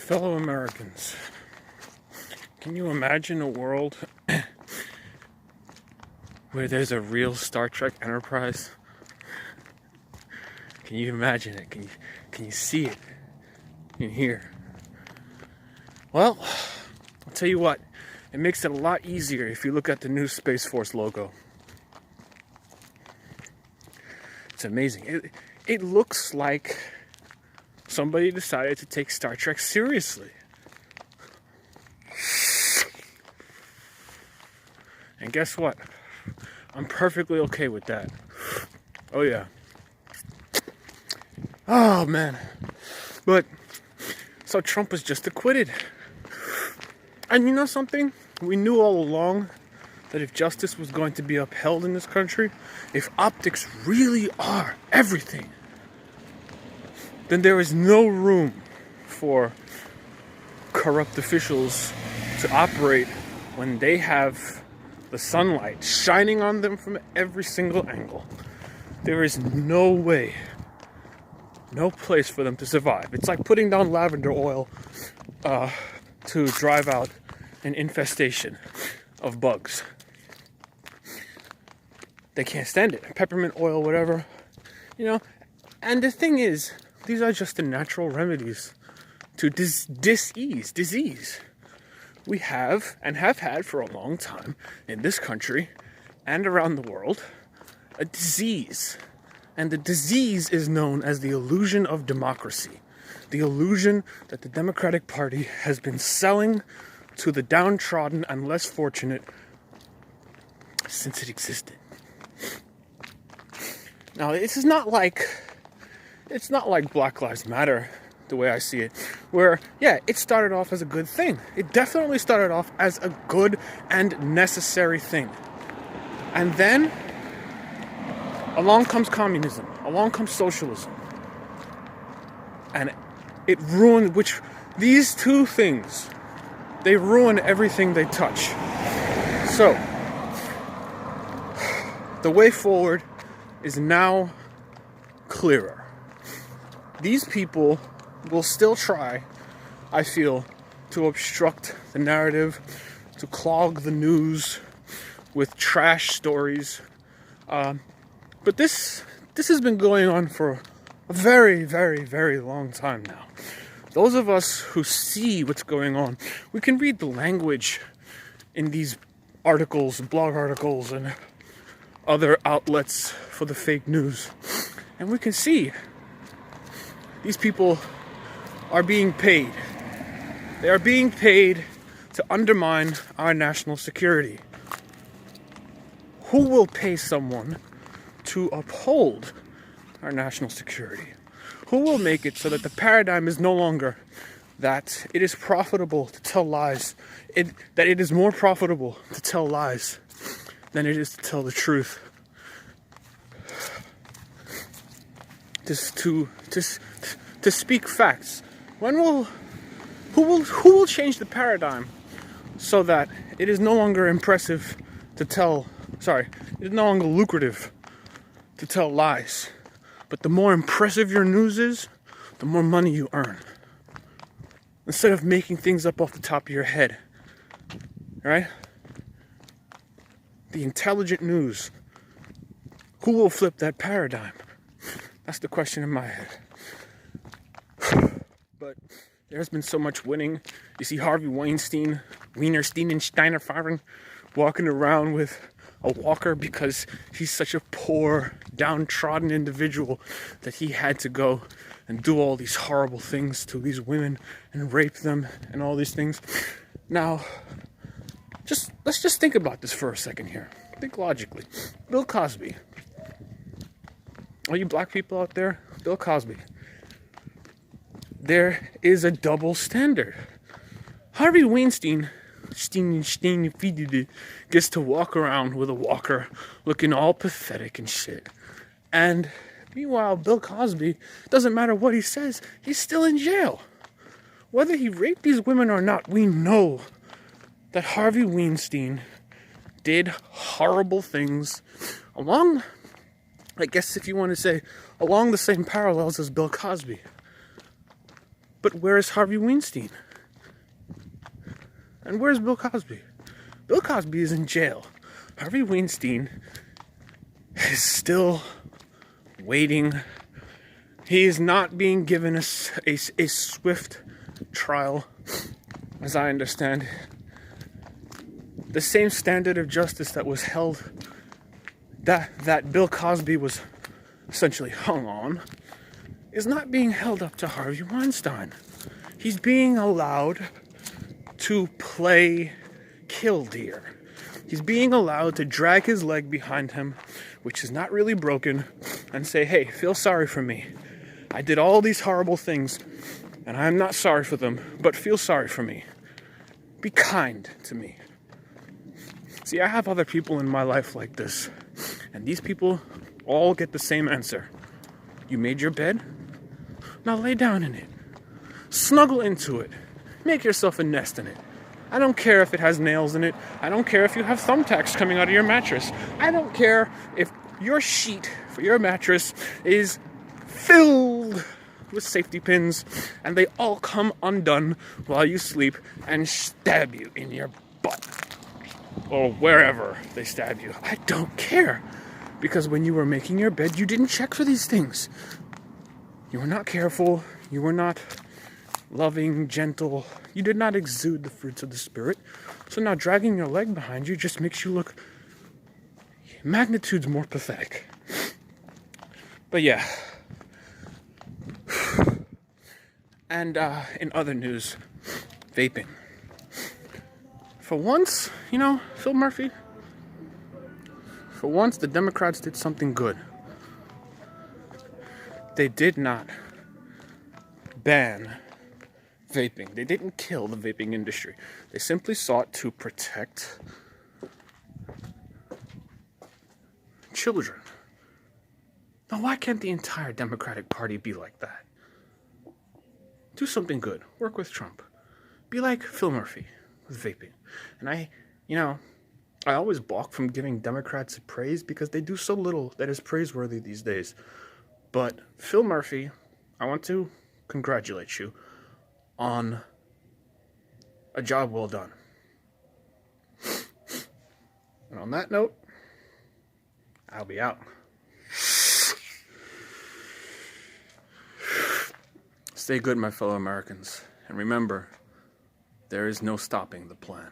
Fellow Americans, can you imagine a world where there's a real Star Trek Enterprise? Can you imagine it? Can you see it in here? Well, I'll tell you what, it makes it a lot easier if you look at the new Space Force logo. It's amazing. It looks like somebody decided to take Star Trek seriously. And guess what? I'm perfectly okay with that. Oh yeah. Oh man. But, so Trump was just acquitted. And you know something? We knew all along that if justice was going to be upheld in this country, if optics really are everything, then there is no room for corrupt officials to operate when they have the sunlight shining on them from every single angle. There is no way, no place for them to survive. It's like putting down lavender oil to drive out an infestation of bugs. They can't stand it. Peppermint oil, whatever, you know. And the thing is, these are just the natural remedies to disease. We have and have had for a long time in this country and around the world a disease. And the disease is known as the illusion of democracy. The illusion that the Democratic Party has been selling to the downtrodden and less fortunate since it existed. Now, it's not like Black Lives Matter, the way I see it, where, yeah, it started off as a good thing. It definitely started off as a good and necessary thing. And then, along comes communism, along comes socialism. And it ruined, these two things, they ruin everything they touch. So, the way forward is now clearer. These people will still try, I feel, to obstruct the narrative, to clog the news with trash stories. But this has been going on for a very, very, very long time now. Those of us who see what's going on, we can read the language in these articles, blog articles, and other outlets for the fake news. And we can see these people are being paid. They are being paid to undermine our national security. Who will pay someone to uphold our national security? Who will make it so that the paradigm is no longer that it is profitable to tell lies, that it is more profitable to tell lies than it is to tell the truth? To speak facts. Who will change the paradigm so that it is no longer impressive to tell, it is no longer lucrative to tell lies. But the more impressive your news is, the more money you earn. Instead of making things up off the top of your head. Right? The intelligent news. Who will flip that paradigm? That's the question in my head. But there's been so much winning. You see Harvey Weinstein, Steinerfahren, walking around with a walker because he's such a poor, downtrodden individual that he had to go and do all these horrible things to these women and rape them and all these things. Now, let's just think about this for a second here. Think logically. Bill Cosby. All you black people out there, Bill Cosby. There is a double standard. Harvey Weinstein gets to walk around with a walker looking all pathetic and shit. And meanwhile, Bill Cosby, doesn't matter what he says, he's still in jail. Whether he raped these women or not, we know that Harvey Weinstein did horrible things along, I guess if you want to say, along the same parallels as Bill Cosby. But where's Harvey Weinstein? And where's Bill Cosby? Bill Cosby is in jail. Harvey Weinstein is still waiting. He is not being given a swift trial, as I understand. The same standard of justice that was held, that Bill Cosby was essentially hung on, is not being held up to Harvey Weinstein. He's being allowed to play killdeer. He's being allowed to drag his leg behind him, which is not really broken, and say, hey, feel sorry for me. I did all these horrible things, and I'm not sorry for them, but feel sorry for me. Be kind to me. See, I have other people in my life like this, and these people all get the same answer. You made your bed? Now lay down in it. Snuggle into it. Make yourself a nest in it. I don't care if it has nails in it. I don't care if you have thumbtacks coming out of your mattress. I don't care if your sheet for your mattress is filled with safety pins and they all come undone while you sleep and stab you in your butt or wherever they stab you. I don't care, because when you were making your bed, you didn't check for these things. You were not careful. You were not loving, gentle. You did not exude the fruits of the Spirit. So now dragging your leg behind you just makes you look magnitudes more pathetic. But yeah. And in other news, vaping. For once, Phil Murphy, for once the Democrats did something good. They did not ban vaping. They didn't kill the vaping industry. They simply sought to protect children. Now, why can't the entire Democratic Party be like that? Do something good. Work with Trump. Be like Phil Murphy with vaping. And I always balk from giving Democrats praise because they do so little that is praiseworthy these days. But Phil Murphy, I want to congratulate you on a job well done. And on that note, I'll be out. Stay good, my fellow Americans. And remember, there is no stopping the plan.